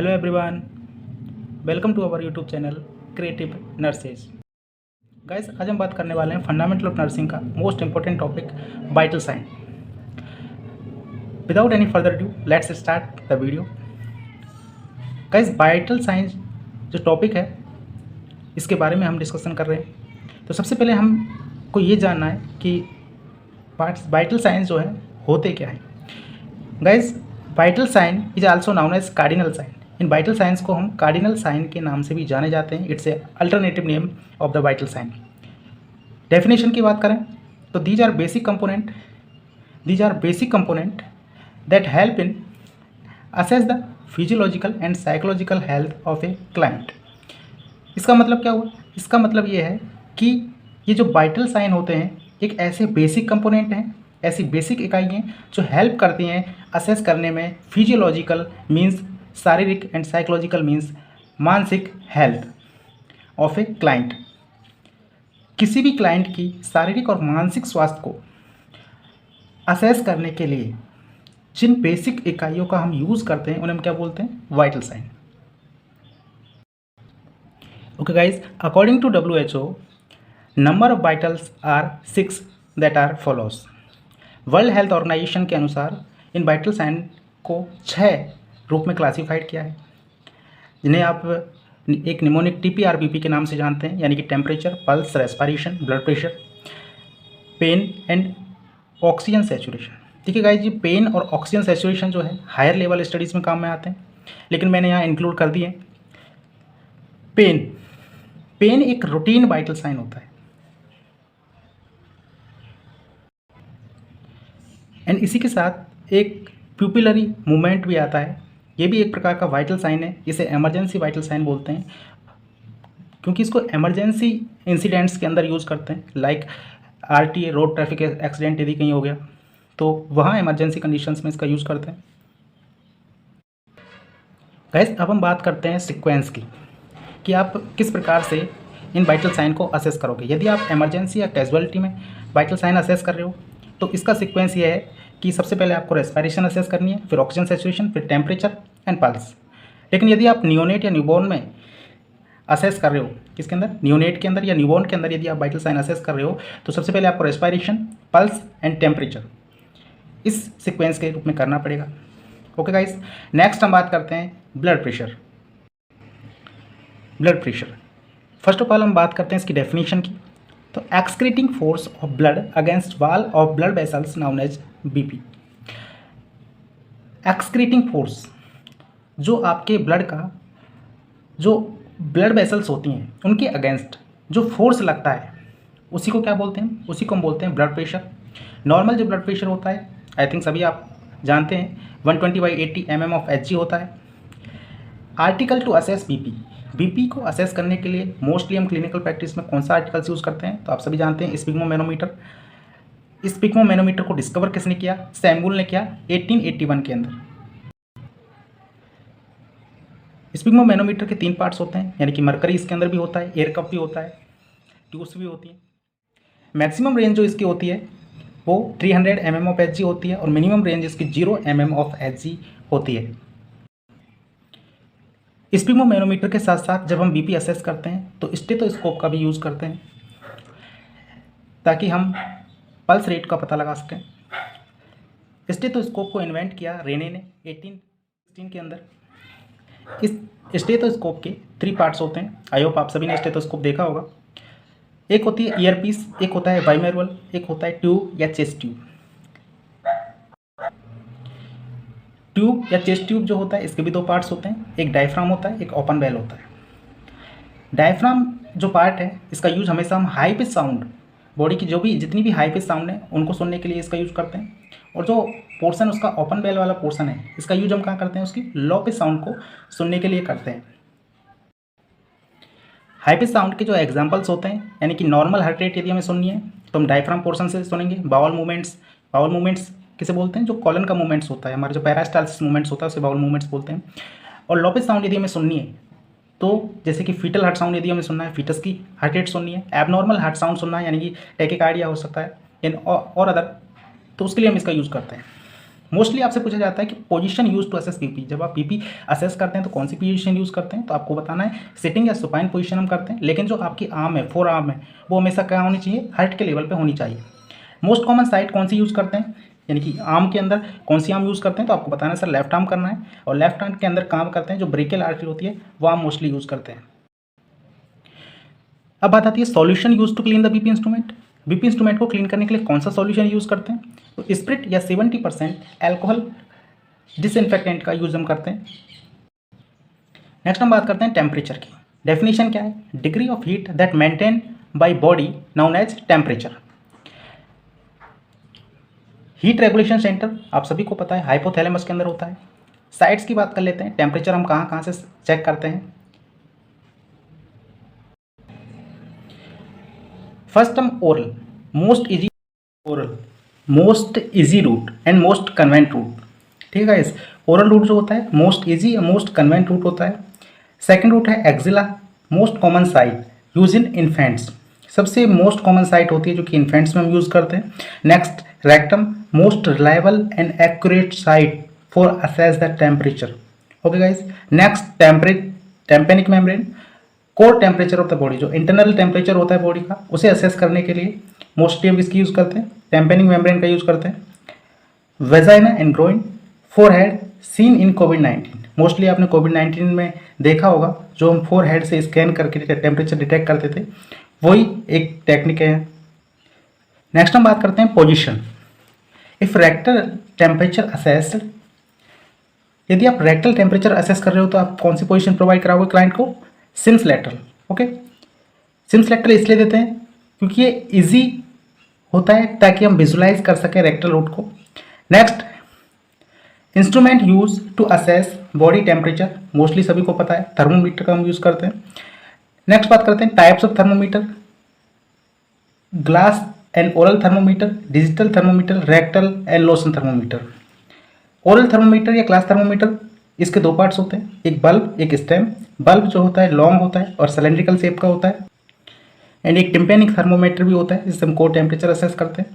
Hello everyone, welcome to our YouTube channel creative nurses. Guys, आज हम बात करने वाले हैं फंडामेंटल ऑफ नर्सिंग का most important topic vital sign. Without any further due let's start the video. Guys, vital sign जो topic है इसके बारे में हम डिस्कशन कर रहे हैं। तो सबसे पहले हमको ये जानना है कि वाइटल साइन जो है होते क्या है। Guys, vital sign is also known as cardinal sign. इन वाइटल साइंस को हम कार्डिनल साइन के नाम से भी जाने जाते हैं। It's a alternative name of the vital sign. Definition की बात करें तो these are basic component that help in assess the physiological and psychological health of a client. इसका मतलब क्या हुआ? इसका मतलब ये है कि ये जो वाइटल साइन होते हैं एक ऐसे बेसिक कंपोनेंट हैं, ऐसी बेसिक इकाई हैं जो हेल्प करती हैं असेस करने में फिजियोलॉजिकल मीन्स शारीरिक एंड साइकोलॉजिकल मीन्स मानसिक हेल्थ ऑफ ए क्लाइंट। किसी भी क्लाइंट की शारीरिक और मानसिक स्वास्थ्य को असेस करने के लिए जिन बेसिक इकाइयों का हम यूज़ करते हैं उन्हें हम क्या बोलते हैं? Vital sign. Okay guys, according to WHO number of vitals are 6 that are follows. World health organization के अनुसार इन वाइटल साइन को 6 रूप में क्लासिफाइड किया है, जिन्हें आप एक निमोनिक TPRBP के नाम से जानते हैं, यानी कि temperature, pulse, respiration, blood pressure, pain and oxygen saturation. ठीक है गाइस, ये पेन और ऑक्सीजन सेचुरेशन जो है हायर लेवल स्टडीज़ में काम में आते हैं, लेकिन मैंने यहाँ इंक्लूड कर दिए। पेन एक रूटीन वाइटल साइन होता है एंड इसी के साथ एक प्यूपिलरी मूवमेंट भी आता है। ये भी एक प्रकार का वाइटल साइन है। इसे इमरजेंसी वाइटल साइन बोलते हैं क्योंकि इसको इमरजेंसी इंसिडेंट्स के अंदर यूज़ करते हैं, like RTA road traffic accident यदि कहीं हो गया तो वहाँ इमरजेंसी कंडीशंस में इसका यूज़ करते हैं। गाइस, अब हम बात करते हैं सीक्वेंस की कि आप किस प्रकार से इन वाइटल साइन को असेस करोगे। यदि आप इमरजेंसी या कैजुअलिटी में वाइटल साइन असेस कर रहे हो तो इसका सीक्वेंस ये है कि सबसे पहले आपको रेस्पिरेशन असेस करनी है, फिर ऑक्सीजन सैचुरेशन, फिर टेम्परेचर एंड पल्स। लेकिन यदि आप नियोनेट या न्यूबॉर्न में असेस कर रहे हो, किसके अंदर? नियोनेट के अंदर या न्यूबॉर्न के अंदर यदि आप वाइटल साइन असेस कर रहे हो तो सबसे पहले आपको रेस्पिरेशन, पल्स एंड टेम्परेचर इस सीक्वेंस के रूप में करना पड़ेगा। ओके गाइस, नेक्स्ट हम बात करते हैं blood pressure. First of all हम बात करते हैं इसकी डेफिनेशन की। तो excreting force of blood against wall of blood vessels known as BP। Excreting force, जो आपके ब्लड का जो ब्लड वेसल्स होती हैं उनके अगेंस्ट जो फोर्स लगता है उसी को क्या बोलते हैं? उसी को हम बोलते हैं ब्लड प्रेशर। नॉर्मल जो ब्लड प्रेशर होता है, आई थिंक सभी आप जानते हैं, 120/80 mm ऑफ Hg होता है। आर्टिकल टू असेस BP को असेस करने के लिए मोस्टली हम क्लिनिकल प्रैक्टिस में कौन सा आर्टिकल्स यूज़ करते हैं? तो आप सभी जानते हैं स्पिग्मोमेनोमीटर। इस स्पिग्मोमेनोमीटर को डिस्कवर किसने किया? सैमुअल ने किया 1881 के अंदर। स्पिग्मोमेनोमीटर के 3 पार्ट्स होते हैं, यानी कि मरकरी इसके अंदर भी होता है, एयर कप भी होता है, ट्यूब्स भी होती हैं। मैक्सिमम रेंज जो इसकी होती है वो 300 mm ऑफ Hg होती है और मिनिमम रेंज इसकी 0 mm ऑफ Hg होती है। स्पिग्मोमेनोमीटर के साथ साथ जब हम BP असेस करते हैं तो स्टेथोस्कोप का भी यूज़ करते हैं ताकि हम पल्स रेट का पता लगा सकें। स्टेथोस्कोप को इन्वेंट किया रेने ने 1816 के अंदर। इस स्टेथोस्कोप के 3 पार्ट्स होते हैं। आई होप आप सभी ने स्टेथोस्कोप देखा होगा। एक होती है ईयर पीस, एक होता है बाइमेरुअल, एक होता है ट्यूब या चेस्ट ट्यूब। ट्यूब या चेस्ट ट्यूब जो होता है इसके भी 2 पार्ट्स होते हैं, एक डायफ्राम होता है, एक ओपन वेल होता है। डायफ्राम जो पार्ट है इसका यूज हमेशा हम हाई पिच साउंड, बॉडी की जो भी जितनी भी हाई पिच साउंड है उनको सुनने के लिए इसका यूज करते हैं, और जो पोर्शन उसका ओपन वेल वाला पोर्शन है इसका यूज हम कहाँ करते हैं? उसकी लो पिच साउंड को सुनने के लिए करते हैं। हाई पिच साउंड के जो एग्जांपल्स होते हैं, यानी कि नॉर्मल हार्ट रेट यदि हमें सुननी है तो हम डायफ्राम पोर्शन से सुनेंगे। बाउल मूवमेंट्स किसे बोलते हैं? जो कॉलन का मूवमेंट्स होता है, हमारा जो पैरास्टाल्सिस मूवमेंट्स होता है उसे बाउल मूवमेंट्स बोलते हैं। और लो पिच साउंड यदि हमें सुननी है तो जैसे कि फीटल हार्ट साउंड यदि हमें सुनना है, फीटस की हार्ट रेट सुननी है, एबनॉर्मल हार्ट साउंड सुनना है, यानी कि टैकिकार्डिया हो सकता है और अदर, तो उसके लिए हम इसका यूज़ करते हैं। मोस्टली आपसे पूछा जाता है कि position use to assess BP, जब आप पीपी असेस करते हैं तो कौन सी पोजीशन यूज़ करते हैं, तो आपको बताना है सिटिंग या सुपाइन पोजीशन हम करते हैं, लेकिन जो आपकी आर्म है, फोर आर्म है, वो हमेशा क्या होनी चाहिए, हार्ट के लेवल पे होनी चाहिए। मोस्ट कॉमन साइड कौन सी यूज़ करते हैं, यानी कि आर्म के अंदर कौन सी आर्म यूज़ करते हैं, तो आपको बताना है सर लेफ्ट आर्म करना है, और लेफ्ट आर्म के अंदर काम करते हैं जो ब्रेकियल आर्टरी होती है वो आर्म मोस्टली यूज़ करते हैं। अब बात आती है solution use to clean the BP instrument. BP instrument को क्लीन करने के लिए कौन सा सॉल्यूशन यूज़ करते हैं, तो स्प्रिट या 70% एल्कोहल डिसइंफेक्टेंट का यूज़ हम करते हैं। नेक्स्ट हम बात करते हैं टेम्परेचर की। डेफिनेशन क्या है, degree of heat that maintain by body known as temperature. Heat regulation centre आप सभी को पता है हाइपोथैलेमस के अंदर होता है। साइड्स की बात कर लेते हैं, टेम्परेचर हम कहाँ कहाँ से चेक करते हैं। फर्स्ट हम oral, most easy route and most convenient route, ठीक है गाइस। ओरल रूट जो होता है मोस्ट इजी या मोस्ट कन्वेंट रूट होता है। सेकंड रूट है axilla, most common site use in infants, सबसे मोस्ट कॉमन साइट होती है जो कि इन्फेंट्स में हम यूज़ करते हैं। Next rectum, most reliable and accurate site for assess the temperature. Okay guys. Next tympanic membrane, core temperature of the body, जो इंटरनल टेम्परेचर होता है बॉडी का उसे असेस करने के लिए मोस्टली हम इसकी यूज़ करते हैं, टेम्पेनिक मेम्ब्रेन का यूज़ करते हैं। Vagina and groin, forehead seen in covid, mostly आपने कोविड-19 में देखा होगा जो हम फोरहेड से स्कैन करके टेम्परेचर डिटेक्ट करते थे, वही एक टेक्निक है। नेक्स्ट हम बात करते हैं position. If rectal temperature assessed, यदि आप रेक्टल टेम्परेचर असेस कर रहे हो तो आप कौन सी पोजीशन प्रोवाइड कराओगे क्लाइंट को, Sims lateral. Okay, Sims lateral इसलिए देते हैं क्योंकि ये इजी होता है ताकि हम विजुलाइज कर सकें रेक्टल रूट को। Next instrument use to assess body temperature, mostly सभी को पता है थर्मोमीटर का हम यूज़ करते हैं। नेक्स्ट बात करते हैं types of thermometer, glass and oral thermometer, digital thermometer, rectal and lotion thermometer. Oral thermometer या ग्लास थर्मोमीटर, इसके दो पार्ट्स होते हैं, एक बल्ब एक स्टेम। बल्ब जो होता है लॉन्ग होता है और सिलेंड्रिकल शेप का होता है, एंड एक टिम्पेनिक थर्मोमीटर भी होता है जिससे हम कोर टेम्परेचर असेस करते हैं।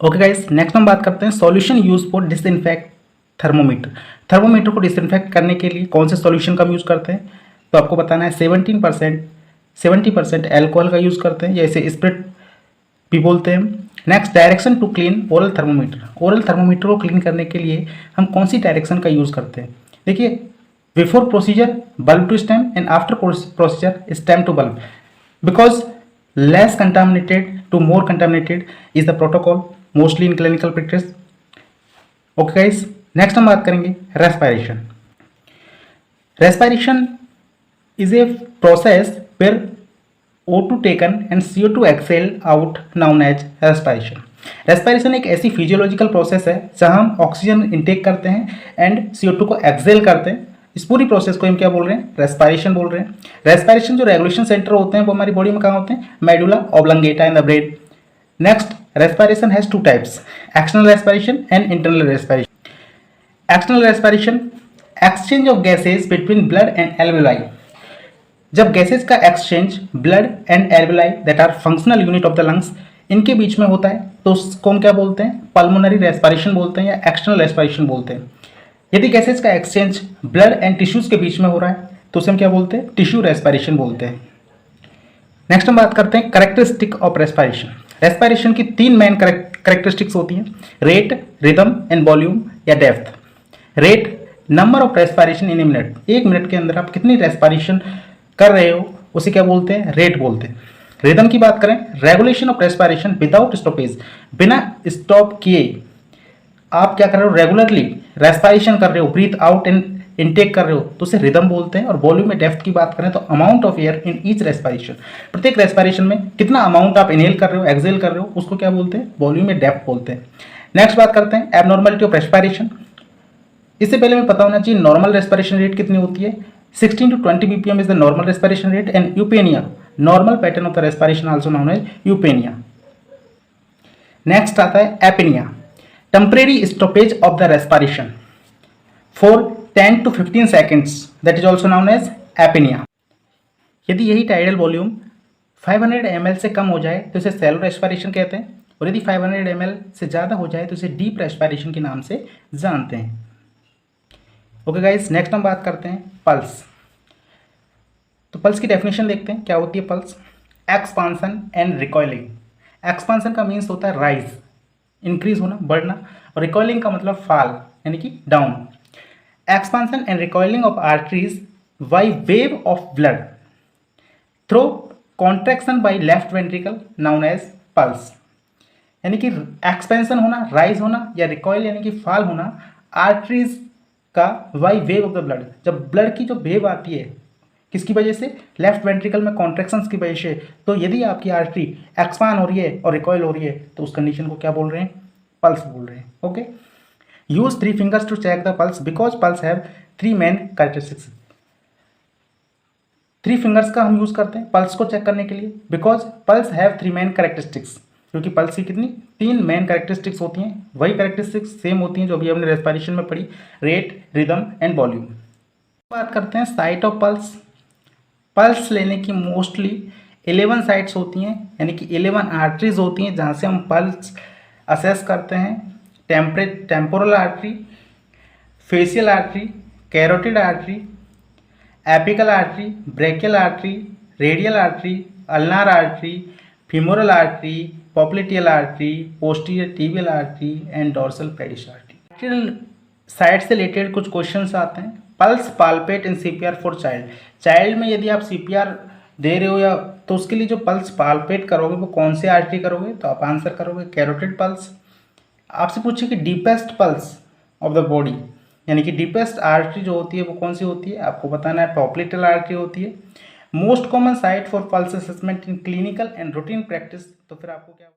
ओके गाइस, नेक्स्ट हम बात करते हैं solution use for disinfect thermometer. Thermometer को डिसइंफेक्ट करने के लिए कौन से सॉल्यूशन का हम यूज़ करते हैं, तो आपको बताना है 70% एल्कोहल का यूज़ करते हैं, जैसे स्प्रिट भी बोलते हैं। Next direction to clean oral thermometer, oral thermometer को क्लीन करने के लिए हम कौन सी डायरेक्शन का यूज़ करते हैं, देखिए before procedure bulb to stem and after procedure stem to bulb, because less contaminated to more contaminated is the protocol mostly in clinical practice. Okay guys, next हम बात करेंगे respiration. Respiration is a process where O2 taken and CO2 exhaled out known as respiration. Respiration एक ऐसी physiological process है जहां हम oxygen intake करते हैं एंड CO2 को एक्सेल करते हैं। इस पूरी प्रोसेस को हम क्या बोल रहे हैं, रेस्पिरेशन बोल रहे हैं। रेस्पिरेशन जो रेगुलेशन सेंटर होते हैं वो हमारी बॉडी में कहाँ होते हैं, medulla oblongata in the brain. Next respiration has two types, external respiration and internal respiration. External respiration, exchange of gases between blood and alveoli, जब गैसेज का exchange blood and alveoli that are functional unit of the lungs इनके बीच में होता है तो उसको हम क्या बोलते हैं, पल्मोनरी रेस्पिरेशन बोलते हैं या एक्सटर्नल रेस्पिरेशन बोलते हैं। यदि गैसेज का एक्सचेंज ब्लड एंड टिश्यूज के बीच में हो रहा है तो उसे हम क्या बोलते हैं, टिश्यू रेस्पिरेशन बोलते हैं। नेक्स्ट हम बात करते हैं करेक्टरिस्टिक ऑफ रेस्पिरेशन। रेस्पिरेशन की तीन मेन करेक्टरिस्टिक्स होती हैं, रेट, रिदम एंड वॉल्यूम या depth. Rate, number of respiration in a minute, एक मिनट के अंदर आप कितनी रेस्पिरेशन कर रहे हो उसे क्या बोलते हैं, रेट बोलते हैं। रिदम की बात करें, regulation of respiration without stoppage, बिना स्टॉप किए आप क्या कर रहे हो, रेगुलरली रेस्पिरेशन कर रहे हो, ब्रीथ आउट एंड इनटेक कर रहे हो तो उसे रिदम बोलते हैं। और वॉल्यूम में डेप्थ की बात करें तो amount of air in each respiration, प्रत्येक रेस्पिरेशन में कितना अमाउंट आप इनहेल कर रहे हो, एक्सहेल कर रहे हो, उसको क्या बोलते हैं, वॉल्यूम में डेप्थ बोलते हैं। नेक्स्ट बात करते हैं एबनॉर्मलिटी ऑफ रेस्पिरेशन। इससे पहले हमें पता होना चाहिए नॉर्मल रेस्पिरेशन रेट कितनी होती है, 16 to 20 BPM is the normal respiration rate and eupnea, normal pattern of the respiration also known as eupnea. Next आता है apnea, temporary stoppage of the respiration for 10 to 15 seconds, that is also known as apnea. यदि यही tidal volume 500 ml से कम हो जाए तो इसे shallow respiration कहते हैं, और यदि 500 ml से ज़्यादा हो जाए तो इसे डीप रेस्पिरेशन के नाम से जानते हैं। ओके गाइस, नेक्स्ट हम बात करते हैं पल्स। तो पल्स की डेफिनेशन देखते हैं क्या होती है pulse. Expansion and recoiling. Expansion का मीन्स होता है राइज, इंक्रीज होना, बढ़ना, और रिकॉइलिंग का मतलब फॉल यानी कि down. Expansion and recoiling of arteries by wave of blood through contraction by left ventricle known as pulse. यानी कि एक्सपेंशन होना, राइज होना, या रिकॉइल यानी कि फॉल होना आर्टरीज का bye wave of the blood. जब ब्लड की जो वेव आती है किसकी वजह से, लेफ्ट वेंट्रिकल में कॉन्ट्रैक्शंस की वजह से, तो यदि आपकी आर्टरी एक्सपांड हो रही है और रिकॉइल हो रही है तो उस कंडीशन को क्या बोल रहे हैं, पल्स बोल रहे हैं। Okay, use 3 fingers to check the pulse because pulse have 3 main characteristics. 3 fingers का हम यूज करते हैं पल्स को चेक करने के लिए, because pulse have 3 main characteristics, क्योंकि पल्स की कितनी 3 मेन कैरेक्टरिस्टिक्स होती हैं, वही कैरेक्टरिस्टिक्स सेम होती हैं जो अभी हमने रेस्पिरेशन में पढ़ी, रेट, रिदम एंड वॉल्यूम। बात करते हैं साइट ऑफ पल्स। पल्स लेने की मोस्टली 11 साइट्स होती हैं, यानी कि 11 आर्टरीज होती हैं जहाँ से हम पल्स असेस करते हैं। Temporal artery, facial artery, carotid artery, apical artery, brachial artery, radial artery, ulnar artery, femoral artery, popliteal artery, posterior tibial artery and dorsal pedis artery. Arterial site से रिलेटेड कुछ questions आते हैं। Pulse palpate in CPR for child. Child में यदि आप CPR दे रहे हो या तो उसके लिए जो पल्स पाल्पेट करोगे वो कौन से आर्टरी करोगे, तो आप आंसर करोगे कैरोटिड पल्स। आपसे पूछे कि deepest pulse of the body, यानी कि डीपेस्ट आर्टरी जो होती है वो कौन सी होती है, आपको बताना है पॉप्लिटियल आर्टरी होती है। Most common site for pulse assessment in clinical and routine practice, तो फिर आपको क्या